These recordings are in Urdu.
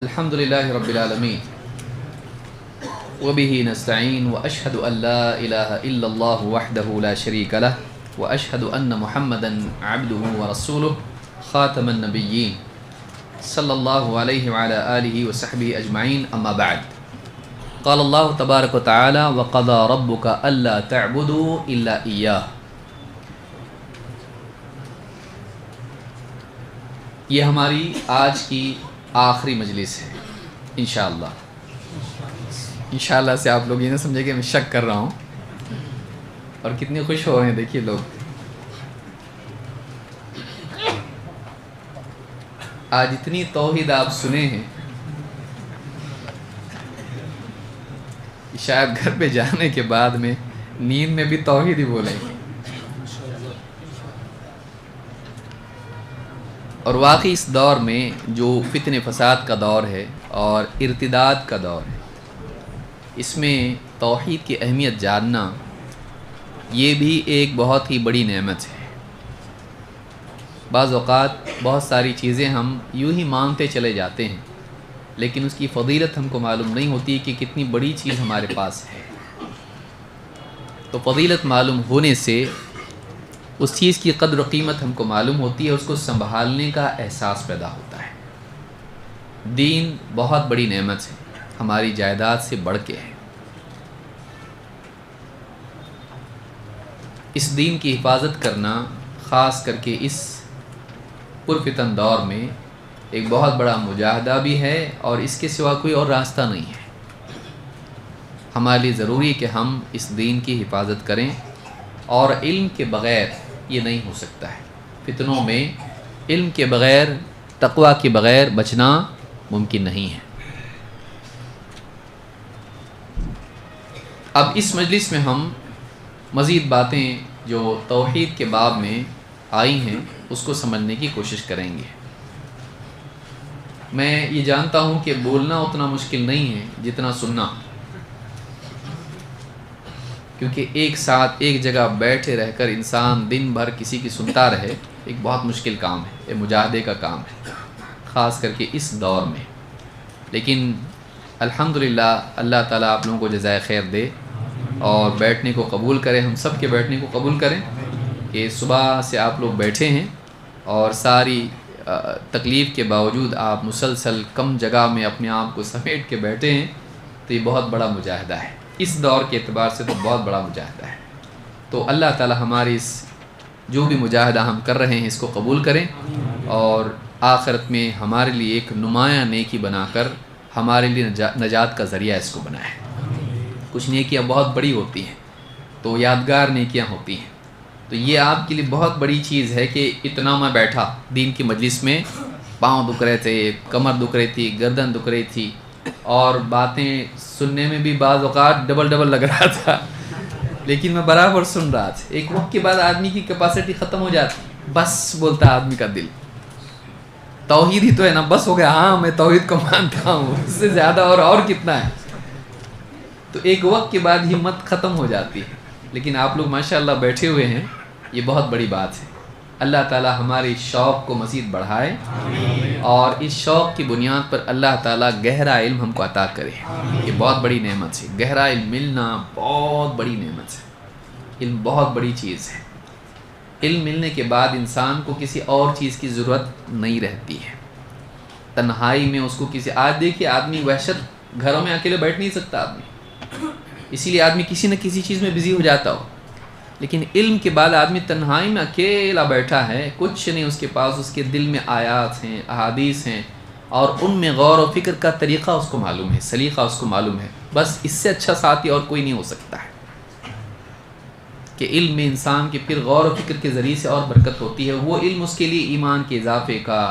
الحمد لله رب العالمين وبه نستعين وأشهد أن لا إله إلا الله وحده لا شريك له وأشهد أن محمدا عبده ورسوله خاتم النبيين صلى الله عليه وعلى آله وصحبه أجمعين أما بعد قال الله تبارك وتعالى وقضى ربك ألا تعبدوا إلا إياه. یہ ہماری آج کی آخری مجلس ہے انشاءاللہ. انشاءاللہ سے آپ لوگ یہ نہ سمجھے کہ میں شک کر رہا ہوں، اور کتنے خوش ہو رہے ہیں دیکھیے لوگ. آج اتنی توحید آپ سنے ہیں، شاید گھر پہ جانے کے بعد میں نیند میں بھی توحید ہی بولیں گے. اور واقعی اس دور میں جو فتن فساد کا دور ہے اور ارتداد کا دور ہے، اس میں توحید کی اہمیت جاننا یہ بھی ایک بہت ہی بڑی نعمت ہے. بعض اوقات بہت ساری چیزیں ہم یوں ہی مانتے چلے جاتے ہیں، لیکن اس کی فضیلت ہم کو معلوم نہیں ہوتی کہ کتنی بڑی چیز ہمارے پاس ہے. تو فضیلت معلوم ہونے سے اس چیز کی قدر و قیمت ہم کو معلوم ہوتی ہے، اس کو سنبھالنے کا احساس پیدا ہوتا ہے. دین بہت بڑی نعمت ہے، ہماری جائیداد سے بڑھ کے ہے. اس دین کی حفاظت کرنا خاص کر کے اس پرفتن دور میں ایک بہت بڑا مجاہدہ بھی ہے، اور اس کے سوا کوئی اور راستہ نہیں ہے. ہمارے لیے ضروری ہے کہ ہم اس دین کی حفاظت کریں، اور علم کے بغیر یہ نہیں ہو سکتا ہے. فتنوں میں علم کے بغیر، تقوی کے بغیر بچنا ممکن نہیں ہے. اب اس مجلس میں ہم مزید باتیں جو توحید کے باب میں آئی ہیں اس کو سمجھنے کی کوشش کریں گے. میں یہ جانتا ہوں کہ بولنا اتنا مشکل نہیں ہے جتنا سننا، کیونکہ ایک ساتھ ایک جگہ بیٹھے رہ کر انسان دن بھر کسی کی سنتا رہے ایک بہت مشکل کام ہے، یہ مجاہدے کا کام ہے، خاص کر کے اس دور میں. لیکن الحمدللہ اللہ تعالیٰ آپ لوگوں کو جزائے خیر دے اور بیٹھنے کو قبول کرے، ہم سب کے بیٹھنے کو قبول کریں کہ صبح سے آپ لوگ بیٹھے ہیں اور ساری تکلیف کے باوجود آپ مسلسل کم جگہ میں اپنے آپ کو سمیٹ کے بیٹھے ہیں. تو یہ بہت بڑا مجاہدہ ہے، اس دور کے اعتبار سے تو بہت بڑا مجاہدہ ہے. تو اللہ تعالی ہماری اس جو بھی مجاہدہ ہم کر رہے ہیں اس کو قبول کریں، اور آخرت میں ہمارے لیے ایک نمایاں نیکی بنا کر ہمارے لیے نجات کا ذریعہ اس کو بنائے. کچھ نیکیاں بہت بڑی ہوتی ہیں تو یادگار نیکیاں ہوتی ہیں. تو یہ آپ کے لیے بہت بڑی چیز ہے کہ اتنا میں بیٹھا دین کی مجلس میں، پاؤں دکھ رہے تھے، کمر دکھ رہی تھی، گردن دکھ رہی تھی، اور باتیں سننے میں بھی بعض اوقات ڈبل لگ رہا تھا، لیکن میں برابر سن رہا تھا. ایک وقت کے بعد آدمی کی کیپیسٹی ختم ہو جاتی، بس بولتا ہے آدمی کا دل. توحید ہی تو ہے نا، بس ہو گیا، ہاں میں توحید کو مانتا ہوں، اس سے زیادہ اور کتنا ہے. تو ایک وقت کے بعد ہمت ختم ہو جاتی ہے. لیکن آپ لوگ ماشاءاللہ بیٹھے ہوئے ہیں، یہ بہت بڑی بات ہے. اللہ تعالی ہمارے شوق کو مزید بڑھائے، اور اس شوق کی بنیاد پر اللہ تعالی گہرا علم ہم کو عطا کرے. یہ بہت بڑی نعمت ہے، گہرا علم ملنا بہت بڑی نعمت ہے. علم بہت بڑی چیز ہے. علم ملنے کے بعد انسان کو کسی اور چیز کی ضرورت نہیں رہتی ہے. تنہائی میں اس کو آج دیکھیے آدمی وحشت، گھروں میں اکیلے بیٹھ نہیں سکتا آدمی، اسی لیے آدمی کسی نہ کسی چیز میں بزی ہو جاتا ہو. لیکن علم کے بعد آدمی تنہائی میں اکیلا بیٹھا ہے، کچھ نہیں اس کے پاس، اس کے دل میں آیات ہیں، احادیث ہیں، اور ان میں غور و فکر کا طریقہ اس کو معلوم ہے، سلیقہ اس کو معلوم ہے. بس اس سے اچھا ساتھی اور کوئی نہیں ہو سکتا ہے کہ علم میں انسان کے پھر غور و فکر کے ذریعے سے اور برکت ہوتی ہے. وہ علم اس کے لیے ایمان کے اضافے کا،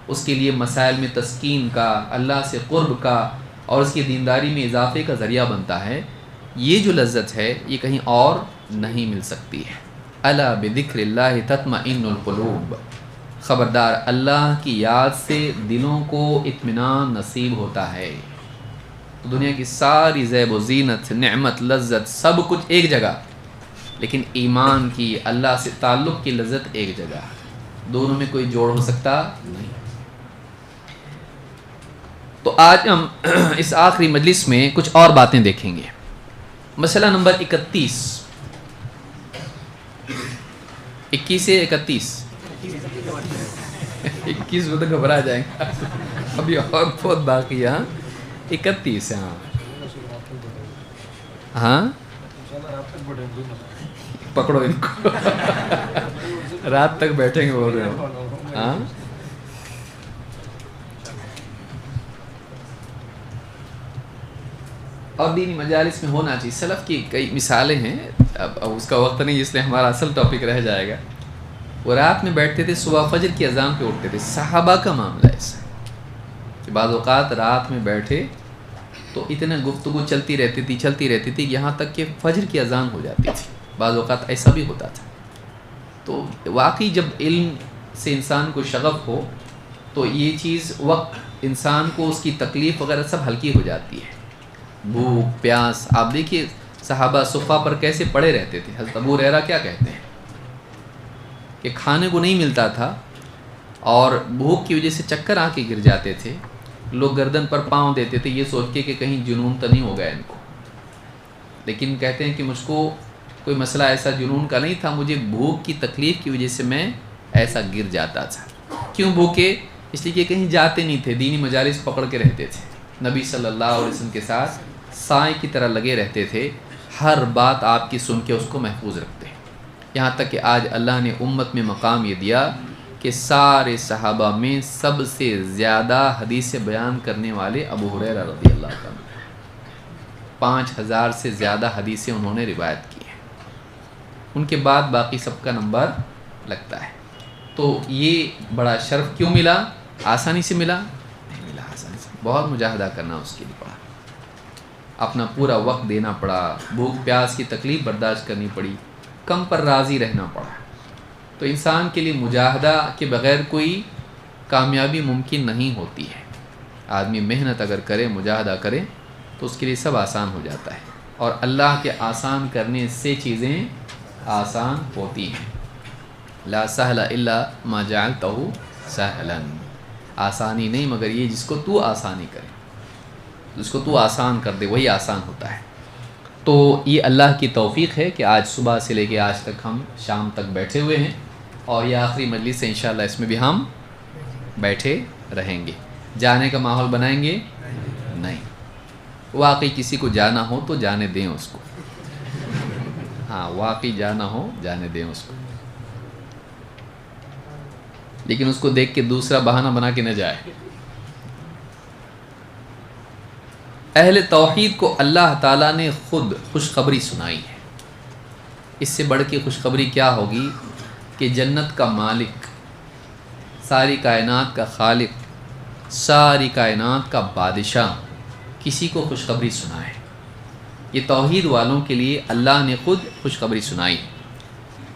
اس کے لیے مسائل میں تسکین کا، اللہ سے قرب کا، اور اس کی دینداری میں اضافے کا ذریعہ بنتا ہے. یہ جو لذت ہے یہ کہیں اور نہیں مل سکتی ہے. الا بذکر اللہ تطمئن القلوب، خبردار اللہ کی یاد سے دلوں کو اطمینان نصیب ہوتا ہے. دنیا کی ساری زیب و زینت، نعمت، لذت سب کچھ ایک جگہ، لیکن ایمان کی، اللہ سے تعلق کی لذت ایک جگہ. دونوں میں کوئی جوڑ ہو سکتا نہیں. تو آج ہم اس آخری مجلس میں کچھ اور باتیں دیکھیں گے. مسئلہ نمبر 31 سے 31 21 میں تو گھبرا جائیں گے, ابھی اور بہت باقی ہے. 31 ہاں پکڑو ان کو, رات تک بیٹھیں گے بول رہے ہو. ہاں اور دینی مجالس میں ہونا چاہیے. سلف کی کئی مثالیں ہیں, اب اس کا وقت نہیں اس لیے ہمارا اصل ٹاپک رہ جائے گا. وہ رات میں بیٹھتے تھے, صبح فجر کی اذان پہ اٹھتے تھے. صحابہ کا معاملہ ایسا ہے کہ بعض اوقات رات میں بیٹھے تو اتنا گفتگو چلتی رہتی تھی یہاں تک کہ فجر کی اذان ہو جاتی تھی. بعض اوقات ایسا بھی ہوتا تھا. تو واقعی جب علم سے انسان کو شغف ہو تو یہ چیز وقت انسان کو اس کی تکلیف وغیرہ سب ہلکی ہو جاتی ہے. بھوک پیاس, آپ دیکھیے صحابہ صفہ پر کیسے پڑے رہتے تھے. حضرت ابو ہریرہ کیا کہتے ہیں کہ کھانے کو نہیں ملتا تھا اور بھوک کی وجہ سے چکر آ کے گر جاتے تھے. لوگ گردن پر پاؤں دیتے تھے یہ سوچ کے کہ کہیں جنون تو نہیں ہو گیا ان کو, لیکن کہتے ہیں کہ مجھ کو کوئی مسئلہ ایسا جنون کا نہیں تھا, مجھے بھوک کی تکلیف کی وجہ سے میں ایسا گر جاتا تھا. کیوں بھوکے؟ اس لیے کہ کہیں جاتے نہیں تھے, دینی مجالس پکڑ کے رہتے تھے. نبی صلی اللہ علیہ وسلم کے ساتھ سائے کی طرح لگے رہتے تھے, ہر بات آپ کی سن کے اس کو محفوظ رکھتے ہیں. یہاں تک کہ آج اللہ نے امت میں مقام یہ دیا کہ سارے صحابہ میں سب سے زیادہ حدیث بیان کرنے والے ابو ہریرہ رضی اللہ عنہ, 5000 سے زیادہ حدیثیں انہوں نے روایت کی ہیں. ان کے بعد باقی سب کا نمبر لگتا ہے. تو یہ بڑا شرف کیوں ملا؟ آسانی سے ملا نہیں ملا. آسانی سے بہت مجاہدہ کرنا اس کے لیے پڑا, اپنا پورا وقت دینا پڑا, بھوک پیاس کی تکلیف برداشت کرنی پڑی, کم پر راضی رہنا پڑا. تو انسان کے لیے مجاہدہ کے بغیر کوئی کامیابی ممکن نہیں ہوتی ہے. آدمی محنت اگر کرے, مجاہدہ کرے تو اس کے لیے سب آسان ہو جاتا ہے. اور اللہ کے آسان کرنے سے چیزیں آسان ہوتی ہیں. لا سہل الا ما جعلتہ سہلا, آسانی نہیں مگر یہ جس کو تو آسانی کرے, جس کو تو آسان کر دے وہی آسان ہوتا ہے. تو یہ اللہ کی توفیق ہے کہ آج صبح سے لے کے آج تک ہم شام تک بیٹھے ہوئے ہیں, اور یہ آخری مجلس ہے انشاءاللہ, اس میں بھی ہم بیٹھے رہیں گے. جانے کا ماحول بنائیں گے نہیں. واقعی کسی کو جانا ہو تو جانے دیں اس کو, ہاں واقعی جانا ہو جانے دیں اس کو, لیکن اس کو دیکھ کے دوسرا بہانہ بنا کے نہ جائے. اہل توحید کو اللہ تعالیٰ نے خود خوشخبری سنائی ہے. اس سے بڑھ کے خوشخبری کیا ہوگی کہ جنت کا مالک, ساری کائنات کا خالق, ساری کائنات کا بادشاہ کسی کو خوشخبری سنائے. یہ توحید والوں کے لیے اللہ نے خود خوشخبری سنائی.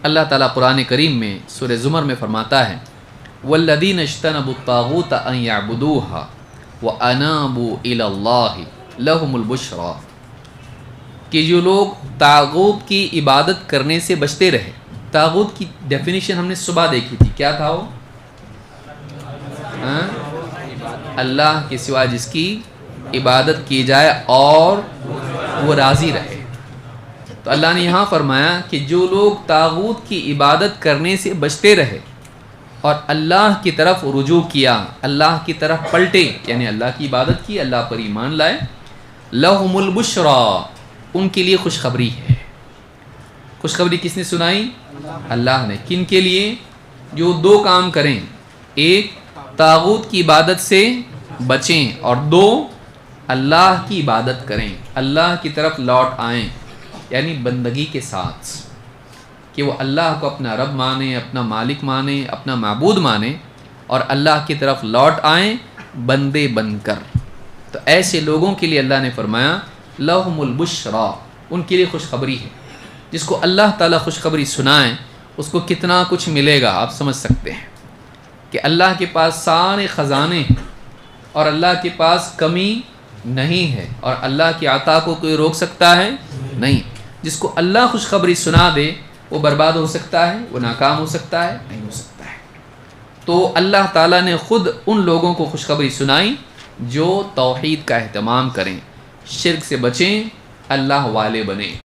اللہ تعالیٰ قرآن کریم میں سورہ زمر میں فرماتا ہے وَالَّذِينَ اجْتَنَبُوا الطَّاغُوتَ أَن يَعْبُدُوهَا وَأَنَابُوا إِلَى اللَّهِ لَهُمُ الْبُشْرَى, کہ جو لوگ طاغوت کی عبادت کرنے سے بچتے رہے. طاغوت کی ڈیفینیشن ہم نے صبح دیکھی تھی, کیا تھا وہ؟ اللہ کے سوا جس کی عبادت کی جائے اور وہ راضی رہے. تو اللہ نے یہاں فرمایا کہ جو لوگ طاغوت کی عبادت کرنے سے بچتے رہے اور اللہ کی طرف رجوع کیا, اللہ کی طرف پلٹے, یعنی اللہ کی عبادت کی, اللہ پر ایمان لائے, لَهُمُ الْبُشْرَى, ان کے لیے خوشخبری ہے. خوشخبری کس نے سنائی؟ اللہ نے. کن کے لیے؟ جو دو کام کریں, ایک طاغوت کی عبادت سے بچیں اور دو اللہ کی عبادت کریں, اللہ کی طرف لوٹ آئیں, یعنی بندگی کے ساتھ, کہ وہ اللہ کو اپنا رب مانے, اپنا مالک مانے, اپنا معبود مانے, اور اللہ کی طرف لوٹ آئیں بندے بن کر. تو ایسے لوگوں کے لیے اللہ نے فرمایا لَهُمُ الْبُشْرَى, ان کے لیے خوشخبری ہے. جس کو اللہ تعالیٰ خوشخبری سنائیں اس کو کتنا کچھ ملے گا آپ سمجھ سکتے ہیں کہ اللہ کے پاس سارے خزانے ہیں اور اللہ کے پاس کمی نہیں ہے, اور اللہ کی عطا کو کوئی روک سکتا ہے نہیں. جس کو اللہ خوشخبری سنا دے وہ برباد ہو سکتا ہے, وہ ناکام ہو سکتا ہے, نہیں ہو سکتا ہے. تو اللہ تعالیٰ نے خود ان لوگوں کو خوشخبری سنائی جو توحید کا اہتمام کریں، شرک سے بچیں، اللہ والے بنیں.